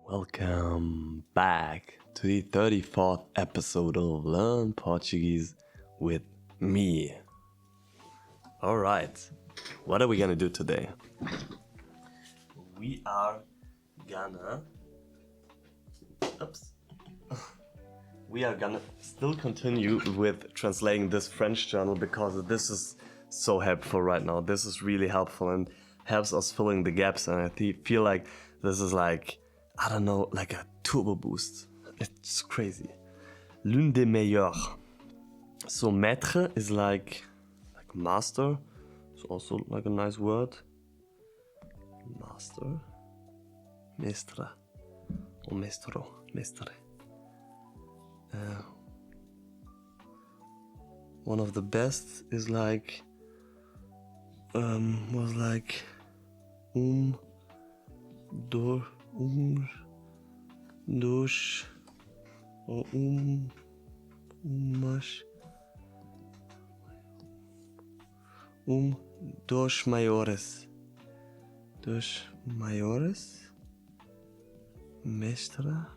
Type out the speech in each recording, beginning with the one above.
Welcome back to the 34th episode of Learn Portuguese with me. Alright, what are we gonna do today? We are gonna still continue with translating this French journal because this is so helpful right now. This is really helpful and helps us filling the gaps, and I feel like this is like a turbo boost. It's crazy. L'une des meilleures. So maître is like master. It's also like a nice word. Master. Mestra. Or mestro. Mestre. One of the best is like dos or dos maiores. Dos maiores. Mestra.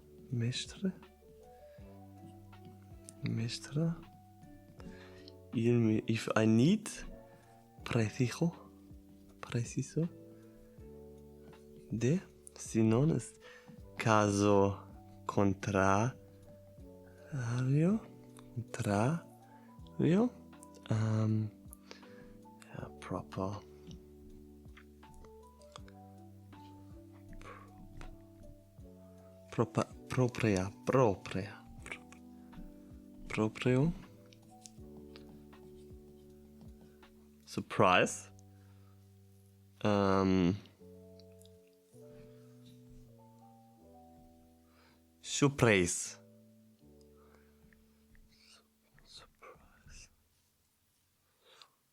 If I need preciso de, si non es caso contrario, proprio. Surprise.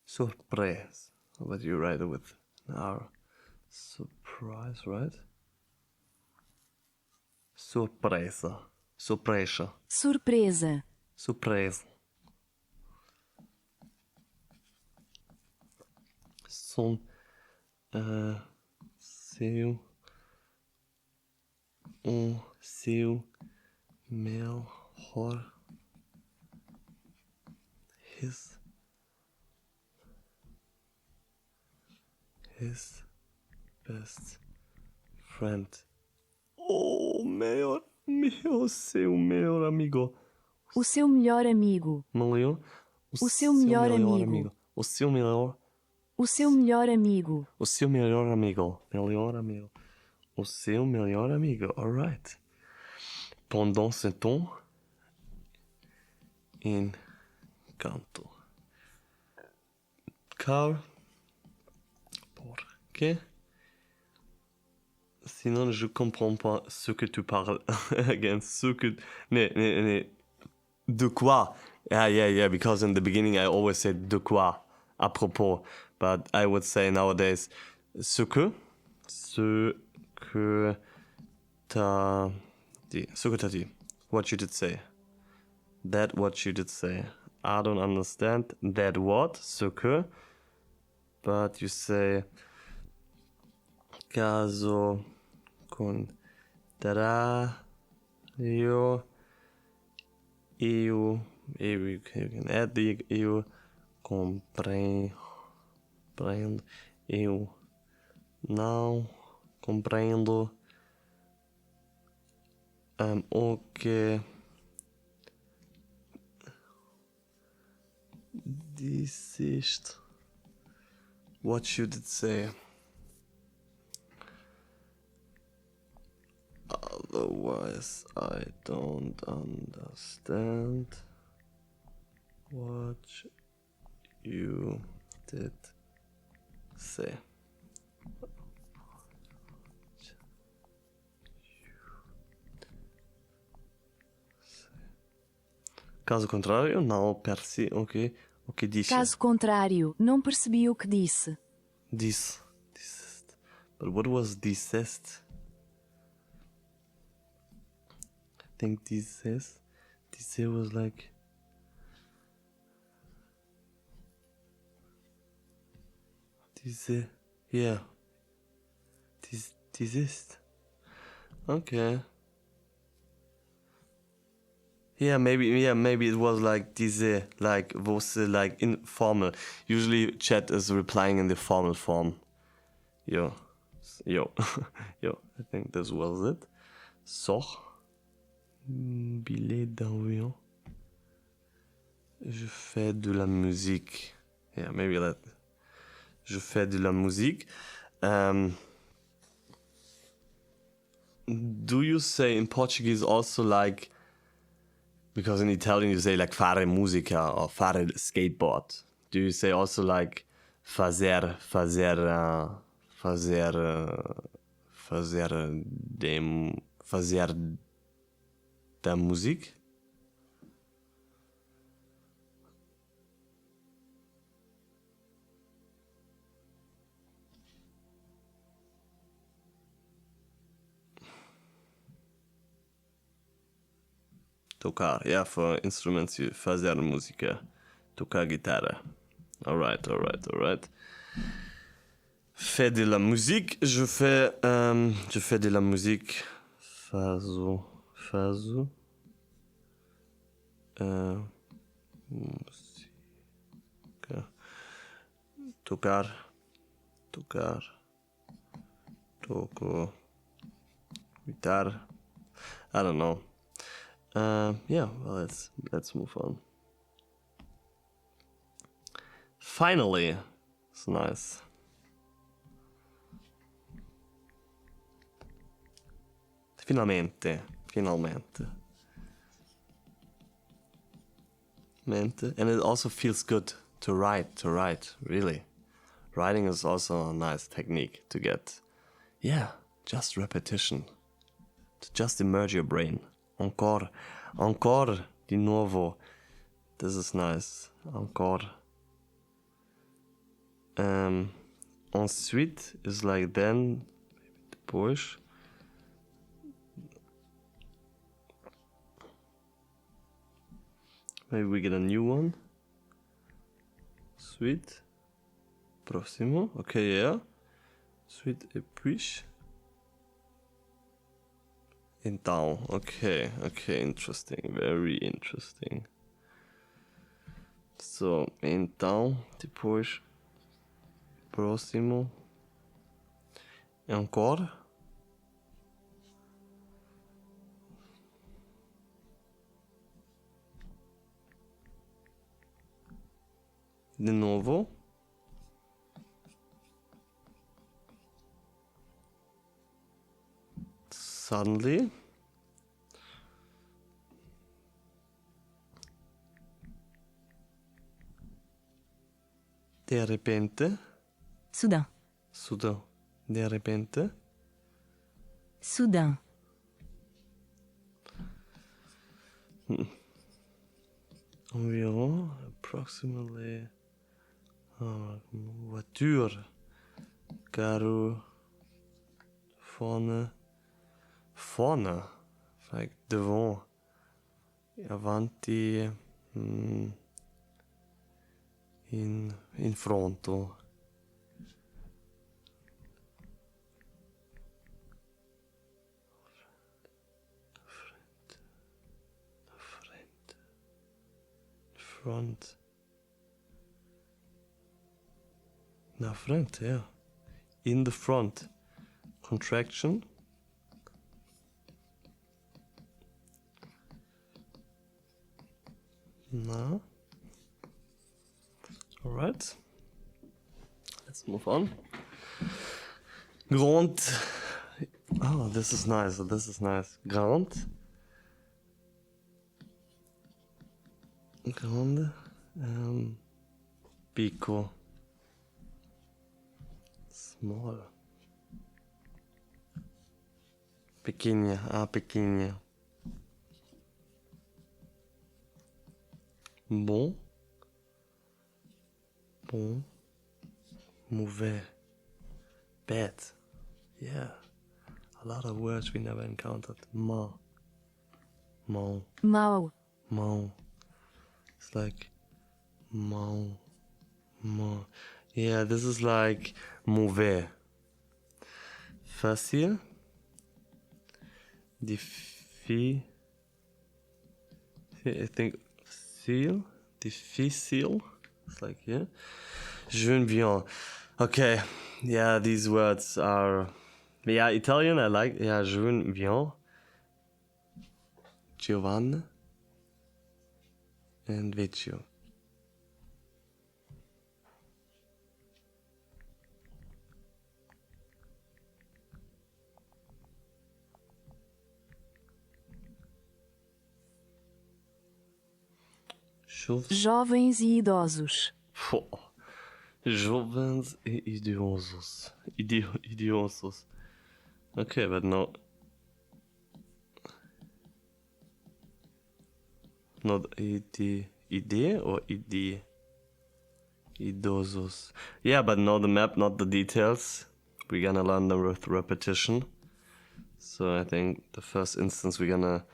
Surprise. But you write it with an R. Surprise, right? Surpresa. Surpresa. Som seu melhor his best friend. Seu melhor amigo. O seu melhor amigo. Não leu? O seu melhor amigo. O seu melhor. O seu melhor amigo. O seu melhor amigo. O seu melhor amigo. Alright. Pendant ce temps, encanto. Car, porque, sinon je comprends pas ce que tu parles. Again, de quoi? Yeah, because in the beginning I always said de quoi, à propos. But I would say nowadays, ce que t'as dit. What you did say. That what you did say. I don't understand that what, ce que. But you say, caso contrario, you can add the eu compreendo, eu não compreendo o que disseste. What you did say. Otherwise, I don't understand what you did say. Caso contrário, não percebi o que disse. Caso contrário, não percebi o que disse. Disseste. But what was disseste? I think disseste. Disse was like. Disse. Yeah. Disseste. Okay. Maybe it was like diese, like, wusste, like, informal. Usually chat is replying in the formal form. Yo. Yo. Yo. I think this was it. Sors. Billet d'avion. Je fais de la musique. Yeah, maybe that. Je fais de la musique. Do you say in Portuguese also like, because in Italian you say like fare musica or fare skateboard. Do you say also like fazer da música? Tocar, yeah, for instruments you fazer música. Tocar guitarra. Alright. Fais de la musique, je fais de la musique. Fazo. Música. Tocar. Toco. Guitarra. I don't know. Yeah, well, let's move on. Finally, it's nice. Finalmente. And it also feels good to write, really. Writing is also a nice technique to get. Yeah, just repetition. To just immerse your brain. Encore, de novo. This is nice. Encore. Ensuite is like then, depois. Maybe we get a new one. Sweet. Próximo. Okay, yeah. Sweet e puis. Então. Okay, interesting. Very interesting. So, então, depois. Próximo. Encore. De novo. Suddenly. De repente. Soudain. De repente. Soudain. Environ. Approximately. Voiture. Carro. Vorne. Like devant. Avanti. In fronto. Front. Na frente, yeah. In the front. Contraction. Na. Alright. Let's move on. Grand. Oh, this is nice. Grand. Pico. Small. Pequena. Bon. Mauvais. Bad. Yeah. A lot of words we never encountered. Mau. Mau. It's like mau. Yeah, this is like mauvais. Facile. I think difficile. It's like, yeah. Je viens. Okay, yeah, these words are, yeah, Italian I like. Yeah, je viens. Giovanni and Vecchio. Jovens e idosos. Jovens e idiosos. Idiosos. Okay, but no. Not idea or id. Idosos. Yeah, but no the map, not the details. We're gonna learn them with repetition. So I think the first instance we're gonna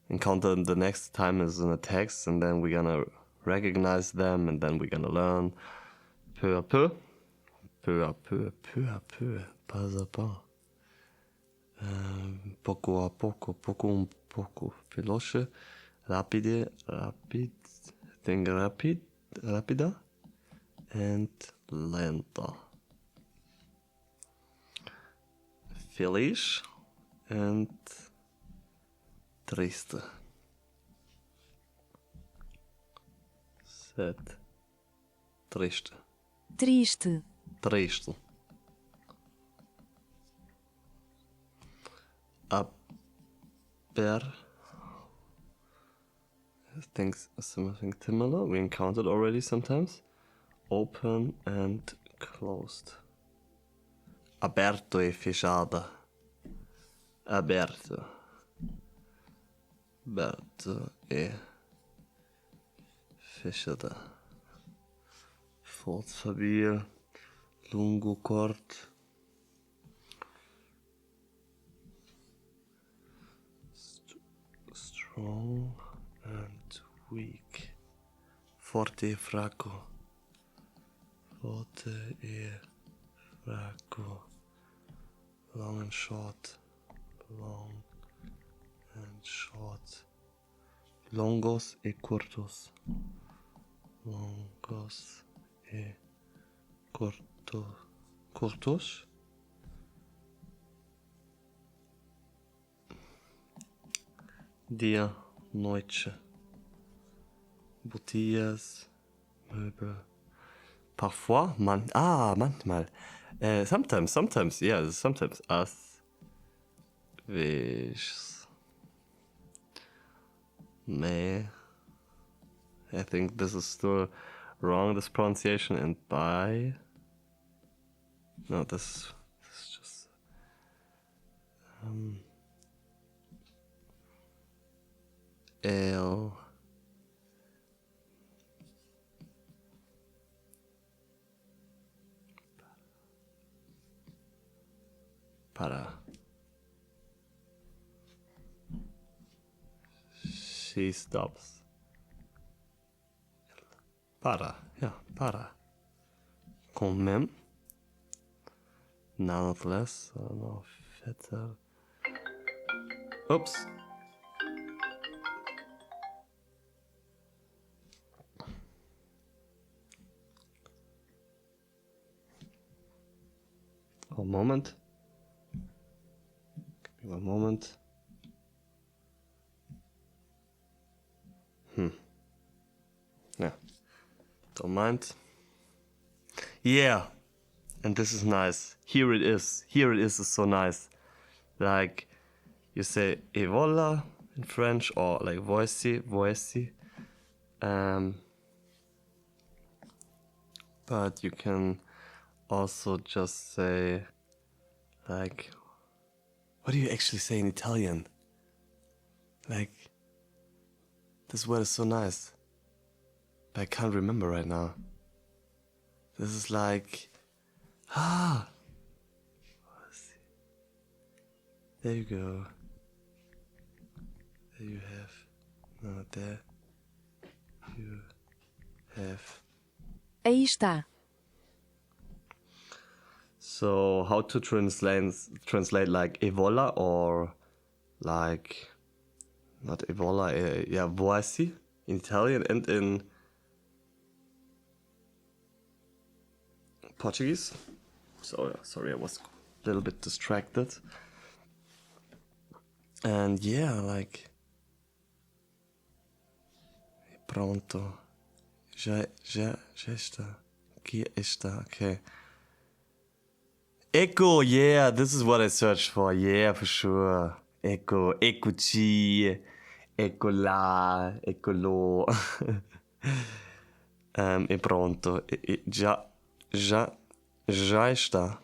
encounter the next time is in a text, and then we're gonna recognize them, and then we're gonna learn peu à peu. Peu à peu, pas à pas. Poco a poco, poco. Veloce, rapide, rapid, I think rapida, and lenta. Feliz and triste. Sad. Triste. Triste. Triste. Aber. I think something similar. We encountered already sometimes. Open and closed. Aberto e fechada. Aberto. Aberto e fechada. Forte, stabil. Lungo, corto. Strong and weak. Forte e fraco. Forte e fraco. Long and short. Long and short. Longos e curtos. Longos e curtos. Dia, noite. Botellas, Möbel. Parfois, manchmal. Sometimes, yeah, sometimes. As, vis, me. I think this is still wrong, this pronunciation. And by. No, this is just. El. Para. She stops. Para, yeah, para. Com mem. Nonetheless, no, fetter. Oops. One moment. Give me one moment. Yeah. Don't mind. Yeah. And this is nice. Here it is. Here it is so nice. Like, you say e voilà in French, or like voici. But you can also just say, like, what do you actually say in Italian? Like, this word is so nice, but I can't remember right now. This is like, there you go. There you have, no, there you have. Aí está. So how to translate like evola or like, not Ebola, yeah, voici in Italian and in Portuguese. So, sorry, I was a little bit distracted. And yeah, like, pronto, já está, aqui está, okay. Echo, yeah, this is what I searched for, yeah, for sure. Echo, eccoci, eccola, eccolo. E pronto, já está,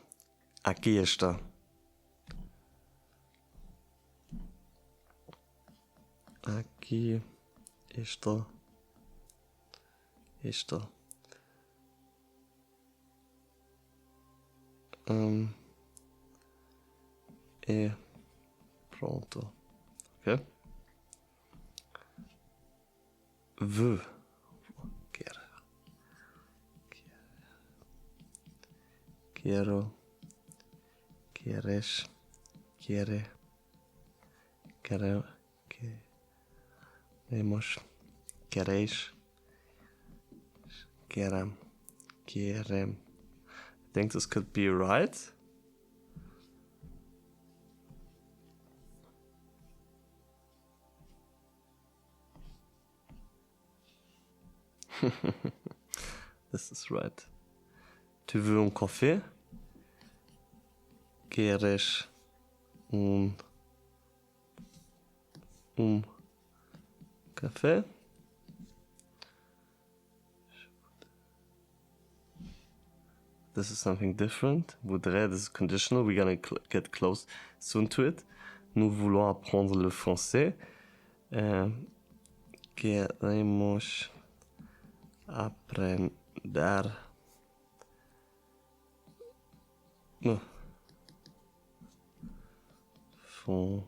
aqui está. Aqui está. Está. E pronto. Ok? Quero. Quero. Queres. Quiere. Quero. Queremos. Quereis. Querem. Querem. I think this could be right. This is right. Tu veux un café? Queres café? This is something different. Voudrais, this is conditional. We're gonna get close soon to it. Nous voulons apprendre le français. Queremos aprender français.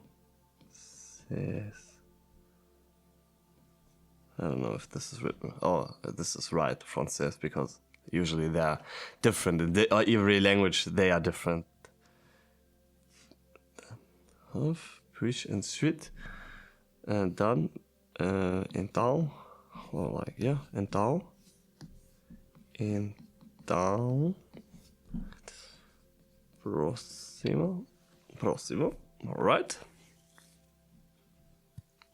I don't know if this is written. Oh, this is right, français, because usually they are different. In every language, they are different. Puis ensuite, dann, então, or like, yeah, então, próximo, alright.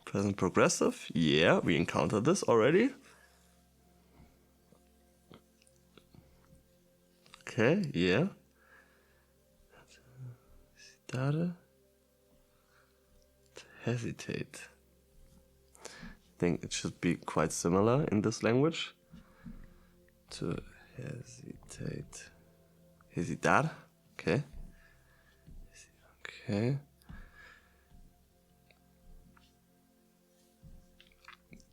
Present progressive, yeah, we encountered this already. Okay, yeah. Hesitate. I think it should be quite similar in this language. To hesitate. Hesitar. Okay. Okay.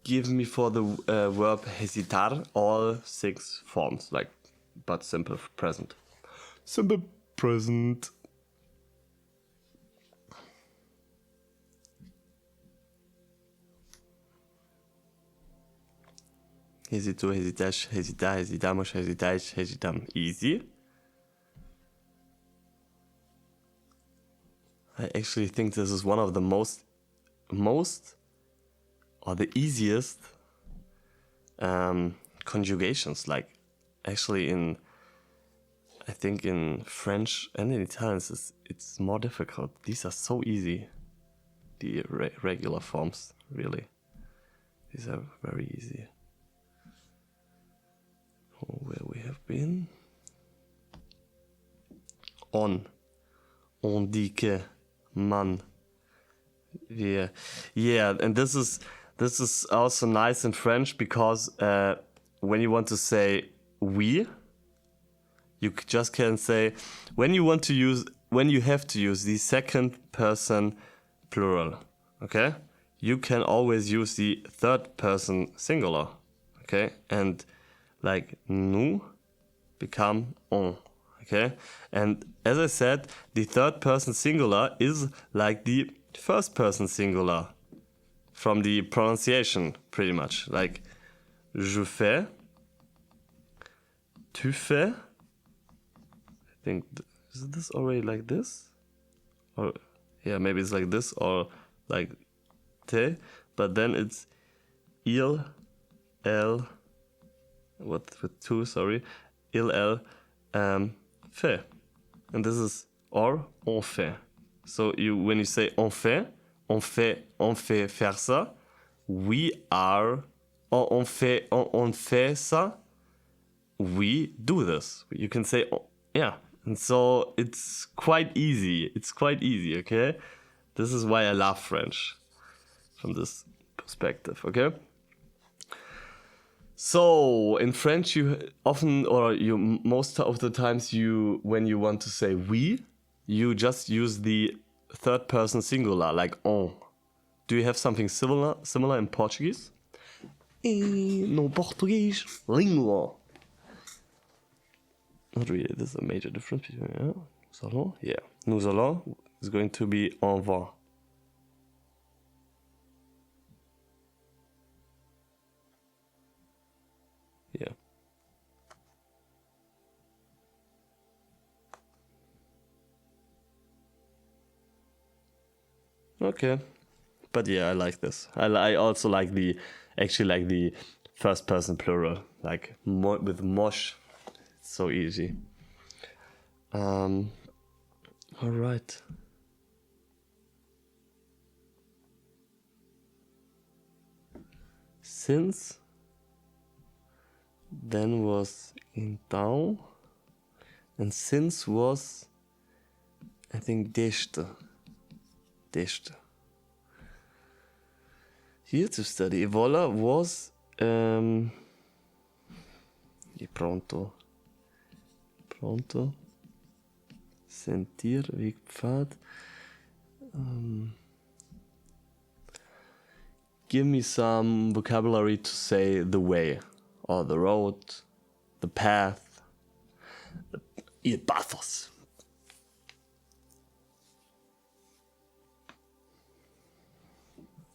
Give me for the verb hesitar all 6 forms, like, but simple present. Simple present. Hesito, hesitas, hesitar, hesitamos, hesitais, hesitam. Easy. I actually think this is one of the most or the easiest conjugations. Like, actually I think in French and in Italian it's more difficult. These are so easy. The regular forms, really. These are very easy. Where we have been. On dit que, man. Yeah, and this is also nice in French because when you want to say we, you just can say when you have to use the second person plural. Okay, you can always use the third person singular. Okay, and like nous become on. Okay, and as I said, the third person singular is like the first person singular from the pronunciation, pretty much. Like, je fais, tu fais. I think, is this already like this? Or, yeah, maybe it's like this, or like te, but then it's il, el, what with two, sorry, il, el, fait. And this is or on fait. So when you say on fait faire ça, we are, on fait ça, we do this. You can say, yeah. And so it's quite easy. Okay? This is why I love French from this perspective, okay? So in French, you often, or you most of the times, when you want to say we, you just use the third person singular, like on. Do you have something similar in Portuguese? No Portuguese língua. Not really. There's a major difference between nous allons. Yeah, nous allons is going to be on va. Yeah. Okay, but yeah, I like this. I also like the first person plural, like with mosh. It's so easy. All right. Since then was então, and since was, I think, desde. Here to study. Vola was e pronto. Sentir, Wegpfad. Give me some vocabulary to say the way, or the road, the path, il pathos.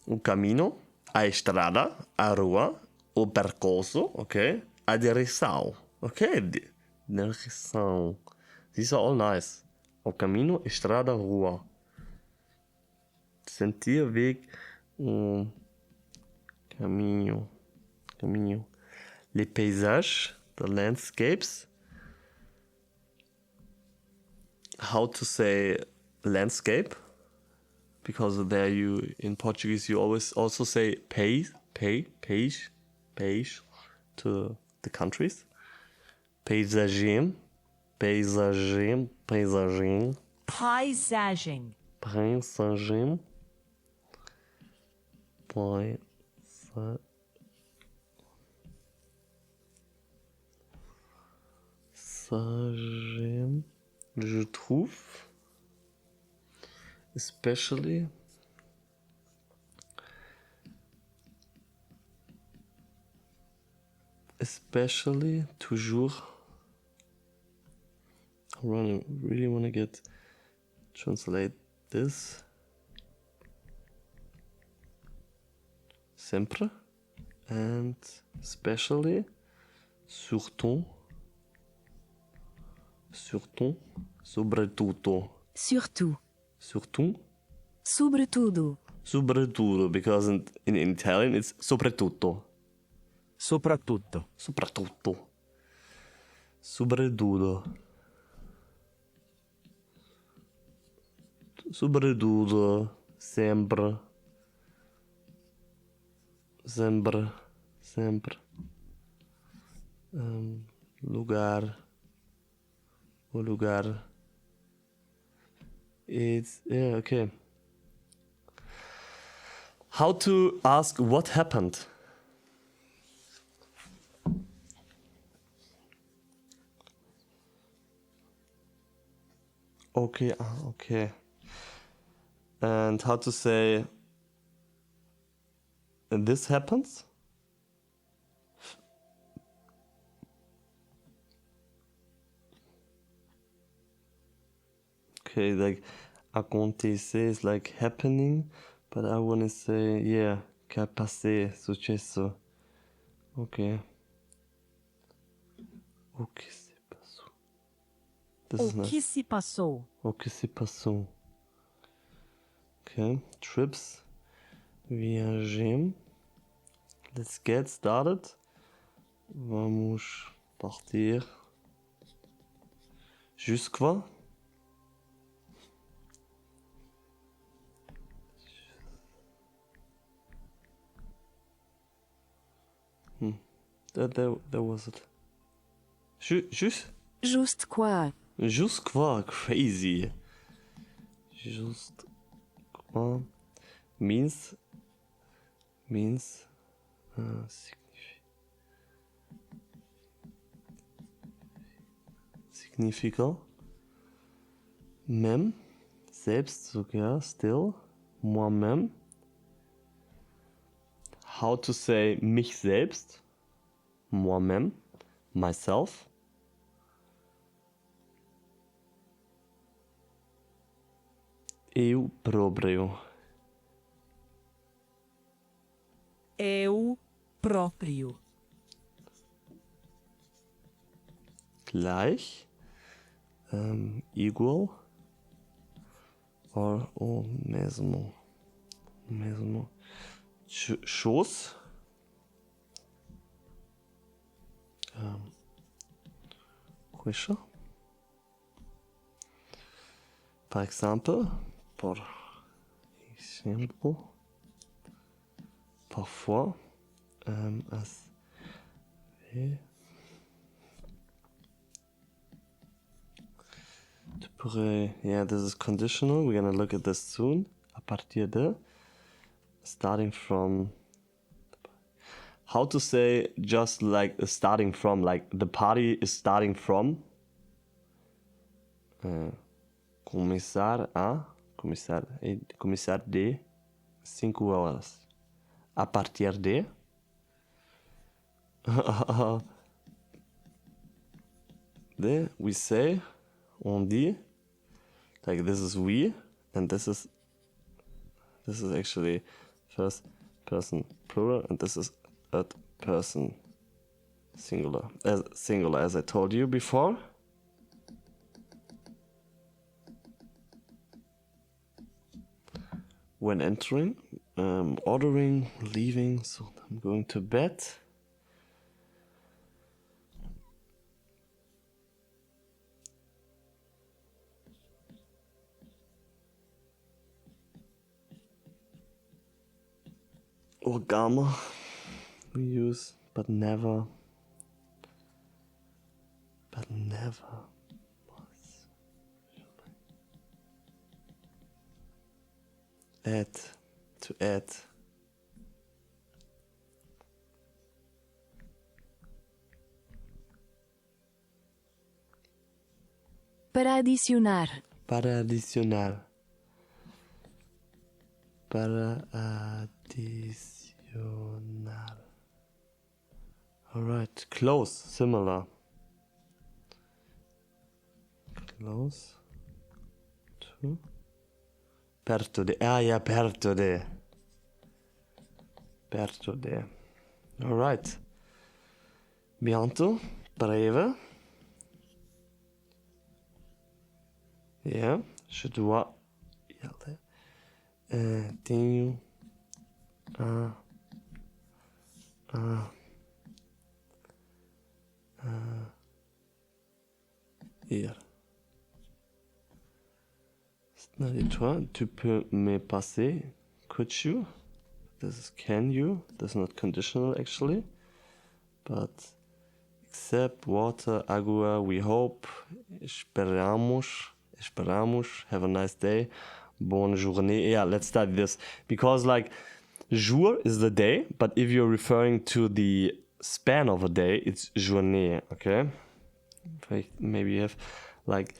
O caminho, a estrada, a rua, o percurso, okay? A direção, okay? Direção. These are all nice. O caminho, estrada, rua. Sentir, Weg, caminho. Les paysages, the landscapes. How to say landscape? Because there in Portuguese you always also say page to the countries. Paisagem. Je trouve, especially, toujours. I really want to translate this. Sempre, and especially, surtout, sobretudo. Sobretudo, because in Italian it's soprattutto. Soprattutto. Sobretudo, sempre. Lugar. O lugar. It's, yeah, okay. How to ask what happened? Okay, okay. And how to say this happens? Okay, like acontecer is like happening, but I want to say, yeah, que passé, sucesso. Okay. O que se passou? O que se passou? O que se passou? Okay, trips, Viajem. Let's get started. Vamos partir. Jusqu'à. That was it. Juste quoi? Jusqu'à. Crazy. Jusqu'à means significa même selbst sogar still moi-même. How to say mich selbst, moi-même, myself. Eu próprio. Eu próprio. Gleich, igual or o mesmo. Chose. Coisa. Par exemple, parfois, as yeah, this is conditional. We're gonna look at this soon. A partir de, starting from. How to say just like starting from, like the party is starting from. Começar de 5 horas. A partir de. We say, on dit, like this is we, and this is actually first person plural, and this is third person singular, as I told you before. When entering, ordering, leaving, so I'm going to bed. Or gamma we use, but never. Add, to add. Para adicionar. Para adicionar. Alright, close, similar. Close to. Perto de. Yeah, perto de. Perto de. Alright. Bientôt, breve. Yeah, je dois. Tenho ir. Toi, tu peux me passer. Could you? This is can you. This is not conditional actually. But except water, agua, we hope. Esperamos. Have a nice day. Bonne journée. Yeah, let's study this. Because like jour is the day, but if you're referring to the span of a day, it's journée, okay? Maybe you have like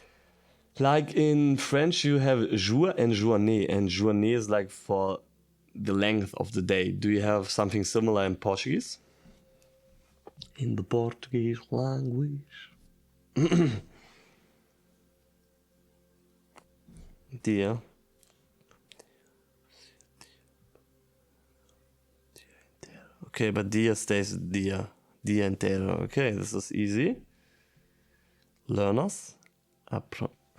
in French you have jour and journée is like for the length of the day. Do you have something similar in Portuguese? In the Portuguese language. Dia. Okay, but dia stays dia. Dia entero. Okay, this is easy. Learners.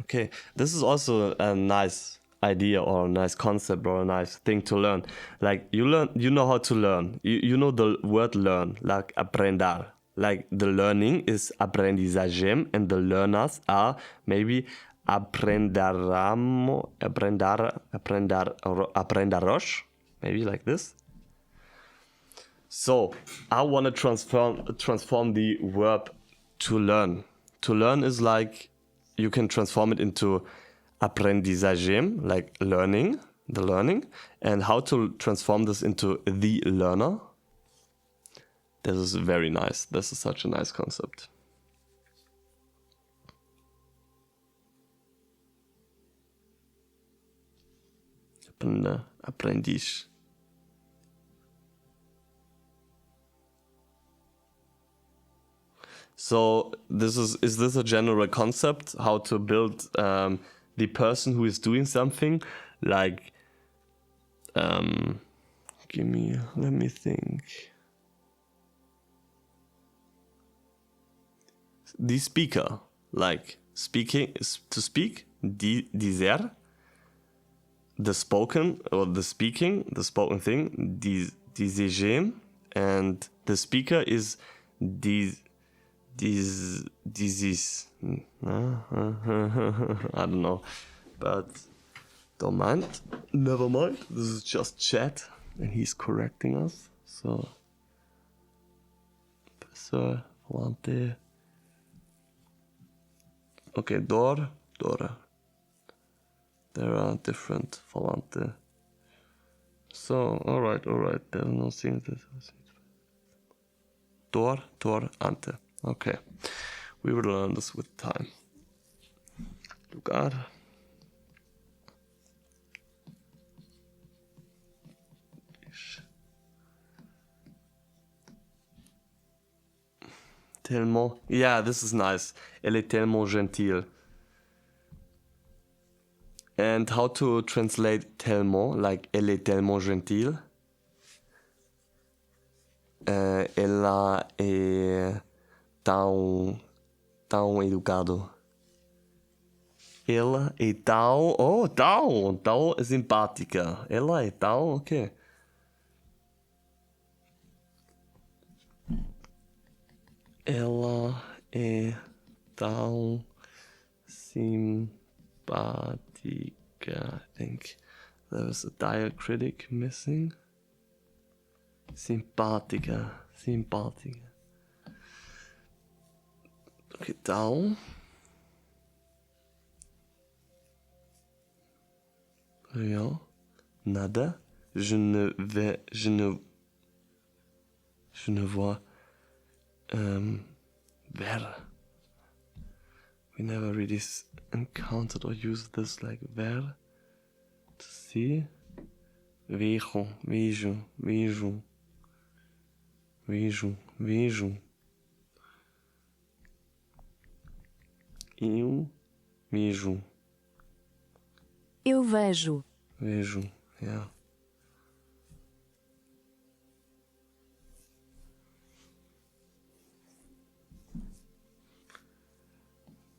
Okay, this is also a nice idea or a nice concept or a nice thing to learn. Like you know how to learn. You know the word learn, like aprender. Like the learning is aprendizaje and the learners are maybe aprenderos, maybe like this. So I want to transform the verb to learn. To learn is like you can transform it into aprendizaje, like learning, the learning, and how to transform this into the learner. This is very nice. This is such a nice concept. Aprendiz. So this is this a general concept how to build the person who is doing something, like let me think. The speaker, like speaking is to speak, dizer, the spoken or the speaking, the spoken thing, dizer, and the speaker is this is I don't know, but don't mind, never mind. This is just chat, and he's correcting us. So, professor Volante. Okay, dor. There are different Volante. So, alright. There's no thing that. Dor, ante. Okay. We will learn this with time. Lugar. Tellement. Yeah, this is nice. Elle est tellement gentille. And how to translate tellement, like elle est tellement gentille? Ela é tão educado. Ela é tão simpática. Ela é tão, ok. Ela é tão simpática. I think there was a diacritic missing. Simpática. Okay, tão. Rien. Nada. Je ne vois ver. We never really encountered or used this like ver. To see. Vejo. Eu vejo. Eu vejo. Vejo, yeah.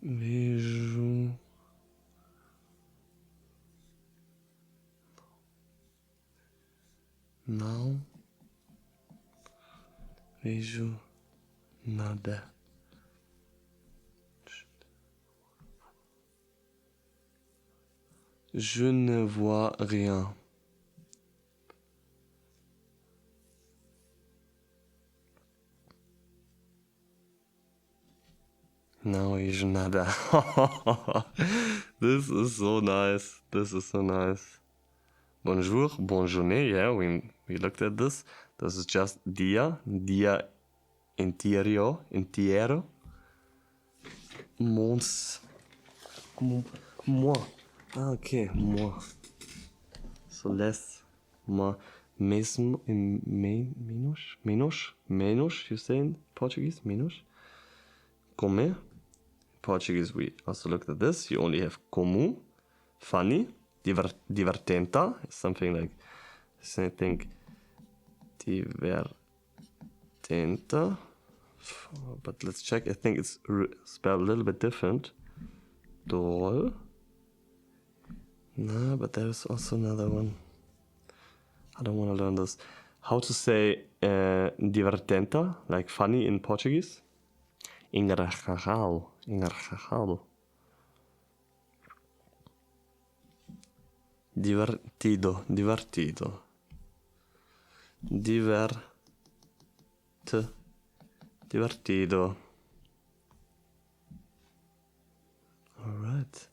Vejo. Não. Vejo nada. Je ne vois rien. Não vejo nada. This is so nice. Bonjour, bonne journée. Yeah, we looked at this. This is just dia interior. Mons. Moi. Ah, okay, moi. So less. Moi. Mesmo. Menos, you say in Portuguese? Menos. Come. Portuguese, we also looked at this. You only have como, funny, divertenta, something like, I think, divertenta. But let's check. I think it's spelled a little bit different. Dol. No, but there's also another one. I don't want to learn this. How to say divertenta, like funny in Portuguese? Engraçado. Engraçado. Divertido. Divertido. Divertido. Alright.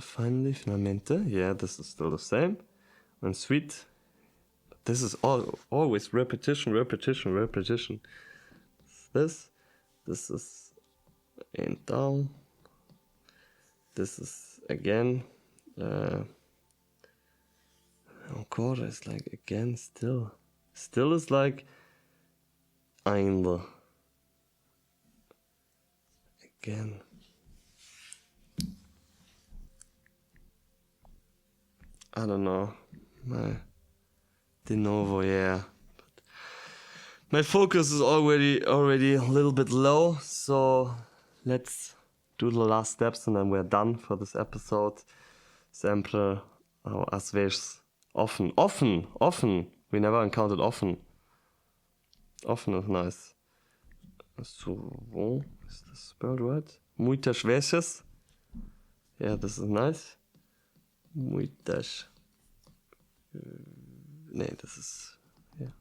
Finally, finalmente. Yeah, this is still the same. And sweet. But this is always repetition. This is então. This is again. Encore is like again, still. Still is like ainda. Again. I don't know. De novo, yeah. But my focus is already a little bit low, so let's do the last steps and then we're done for this episode. Sempre às vezes often. We never encountered often. Often is nice. So, is this spelled right? Muitas vezes. Yeah, this is nice. Muitas. Nee, this is. Yeah.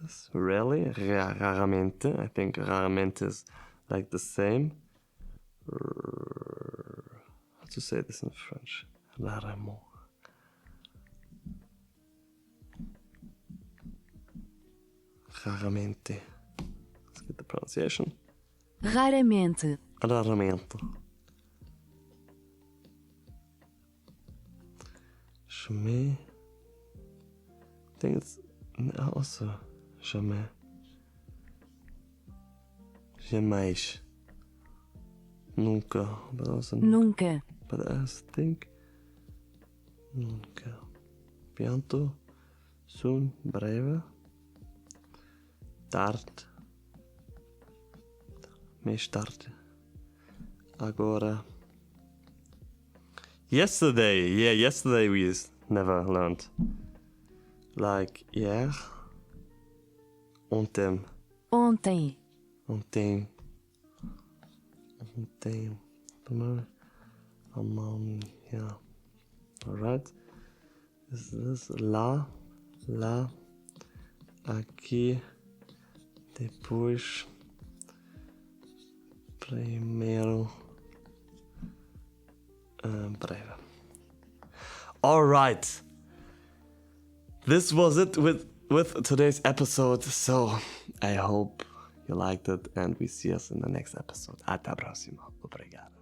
This rarely. Raramente. I think raramente is like the same. How to say this in French? Rarement. Raramente. Let's get the pronunciation. Raramente. Raramente. Jamais. I think it's also jamais. Jamais. Nunca. But also Nunca. But I think nunca. Pianto. Soon. Breve. Tarde. Mais tarde. Agora. Yesterday. Yeah, yesterday we never learned. Like, hier. Ontem. Ontem. Ontem. Yeah. Alright. Is this lá, aqui, depois, primeiro, breve. Alright. This was it with today's episode. So I hope you liked it and we see us in the next episode. Até a próxima. Obrigado.